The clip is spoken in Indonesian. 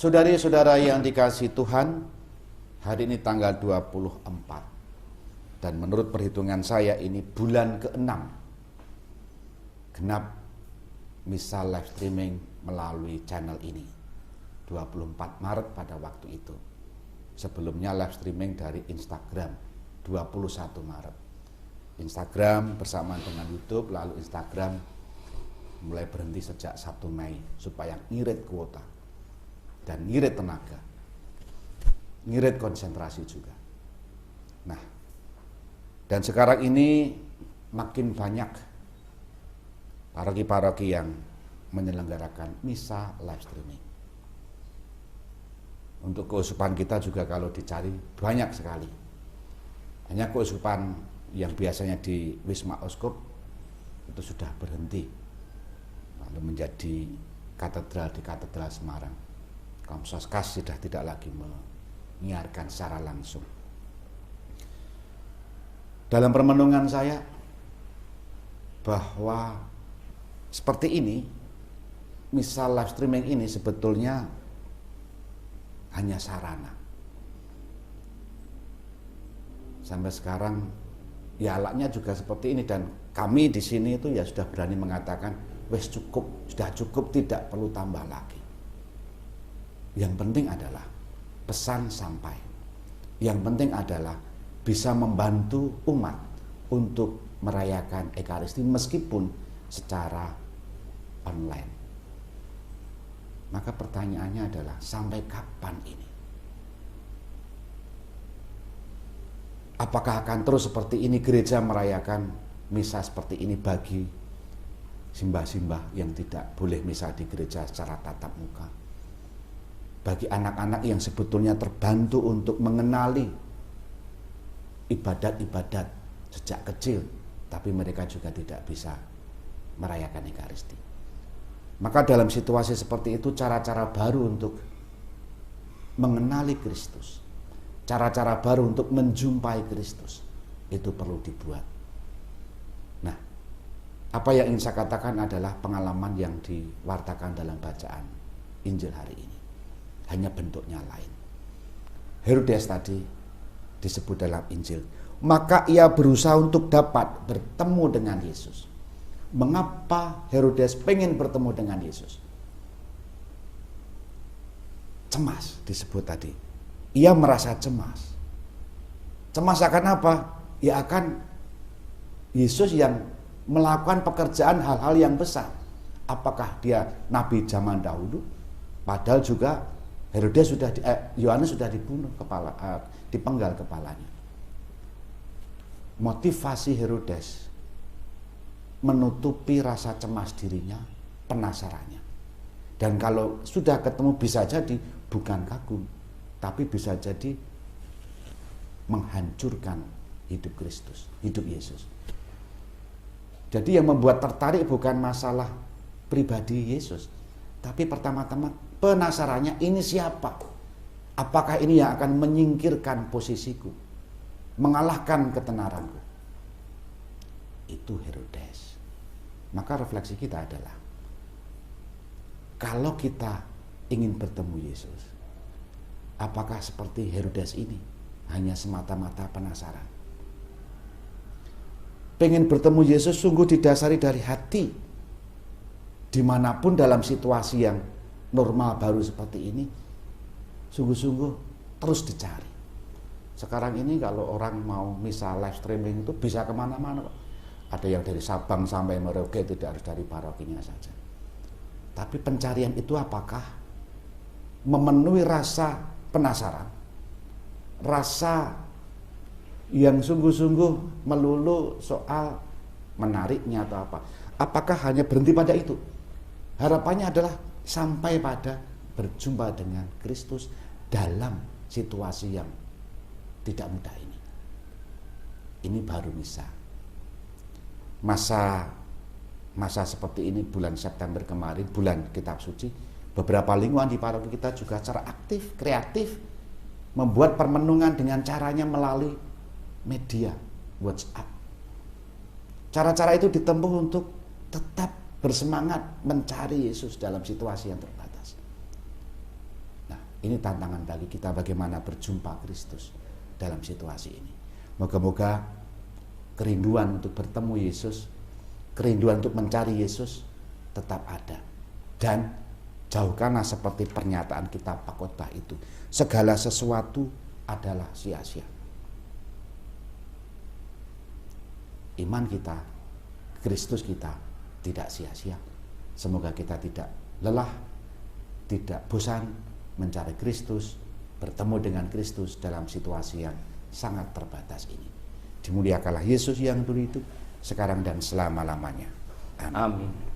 Saudari-saudara yang dikasihi Tuhan, hari ini tanggal 24. Dan menurut perhitungan saya ini bulan ke-6. Genap misa live streaming melalui channel ini. 24 Maret pada waktu itu. Sebelumnya live streaming dari Instagram 21 Maret. Instagram bersamaan dengan YouTube, lalu Instagram mulai berhenti sejak 1 Mei supaya ngirit kuota dan ngirit tenaga, ngirit konsentrasi juga. Nah, dan sekarang ini makin banyak paroki-paroki yang menyelenggarakan misa live streaming. Untuk keuskupan kita juga kalau dicari banyak sekali. Hanya keuskupan yang biasanya di Wisma Uskup itu sudah berhenti, lalu menjadi katedral di Katedral Semarang. Komsoskas sudah tidak lagi menyiarkan secara langsung. Dalam permenungan saya bahwa seperti ini, misa live streaming ini sebetulnya hanya sarana. Sampai sekarang ya alatnya juga seperti ini, dan kami di sini itu ya sudah berani mengatakan wes cukup, sudah cukup, tidak perlu tambah lagi. Yang penting adalah pesan sampai. Yang penting adalah bisa membantu umat untuk merayakan Ekaristi meskipun secara online. Maka pertanyaannya adalah sampai kapan ini? Apakah akan terus seperti ini gereja merayakan misa seperti ini bagi simbah-simbah yang tidak boleh misa di gereja secara tatap muka? Bagi anak-anak yang sebetulnya terbantu untuk mengenali ibadat-ibadat sejak kecil, tapi mereka juga tidak bisa merayakan Ekaristi. Maka dalam situasi seperti itu, cara-cara baru untuk mengenali Kristus, cara-cara baru untuk menjumpai Kristus, itu perlu dibuat. Nah, apa yang ingin saya katakan adalah pengalaman yang diwartakan dalam bacaan Injil hari ini. Hanya bentuknya lain. Herodes tadi disebut dalam Injil, maka ia berusaha untuk dapat bertemu dengan Yesus. Mengapa Herodes pengen bertemu dengan Yesus? Cemas disebut tadi. Ia merasa cemas. Cemas akan apa? Ya akan Yesus yang melakukan pekerjaan hal-hal yang besar. Apakah dia nabi zaman dahulu? Padahal juga Herodes Yohanes sudah dibunuh dipenggal kepalanya. Motivasi Herodes menutupi rasa cemas dirinya, penasarannya. Dan kalau sudah ketemu bisa jadi bukan kagum, tapi bisa jadi menghancurkan hidup Kristus, hidup Yesus. Jadi yang membuat tertarik bukan masalah pribadi Yesus, tapi pertama-tama penasarannya, ini siapa? Apakah ini yang akan menyingkirkan posisiku, mengalahkan ketenaranku? Itu Herodes. Maka refleksi kita adalah, kalau kita ingin bertemu Yesus, apakah seperti Herodes ini, hanya semata-mata penasaran? Pengen bertemu Yesus sungguh didasari dari hati, dimanapun dalam situasi yang normal baru seperti ini, sungguh-sungguh terus dicari. Sekarang ini kalau orang mau misa live streaming itu bisa kemana-mana. Ada yang dari Sabang sampai Merauke, tidak harus dari parokinya saja. Tapi pencarian itu apakah memenuhi rasa penasaran, rasa yang sungguh-sungguh melulu soal menariknya atau apa? Apakah hanya berhenti pada itu? Harapannya adalah sampai pada berjumpa dengan Kristus dalam situasi yang tidak mudah ini. Ini baru misa. Masa seperti ini bulan September kemarin, bulan Kitab Suci, beberapa lingkungan di paroki kita juga secara aktif, kreatif membuat permenungan dengan caranya melalui media WhatsApp. Cara-cara itu ditempuh untuk tetap bersemangat mencari Yesus dalam situasi yang terbatas. Nah, Ini tantangan bagi kita bagaimana berjumpa Kristus dalam situasi ini. Moga-moga kerinduan untuk bertemu Yesus, kerinduan untuk mencari Yesus tetap ada. Dan jauhkanlah seperti pernyataan kitab Khotbah itu, segala sesuatu adalah sia-sia. Iman kita, Kristus kita tidak sia-sia. Semoga kita tidak lelah, tidak bosan mencari Kristus, bertemu dengan Kristus dalam situasi yang sangat terbatas ini. Dimuliakanlah Yesus yang dulu itu, sekarang dan selama-lamanya. Amin. Amin.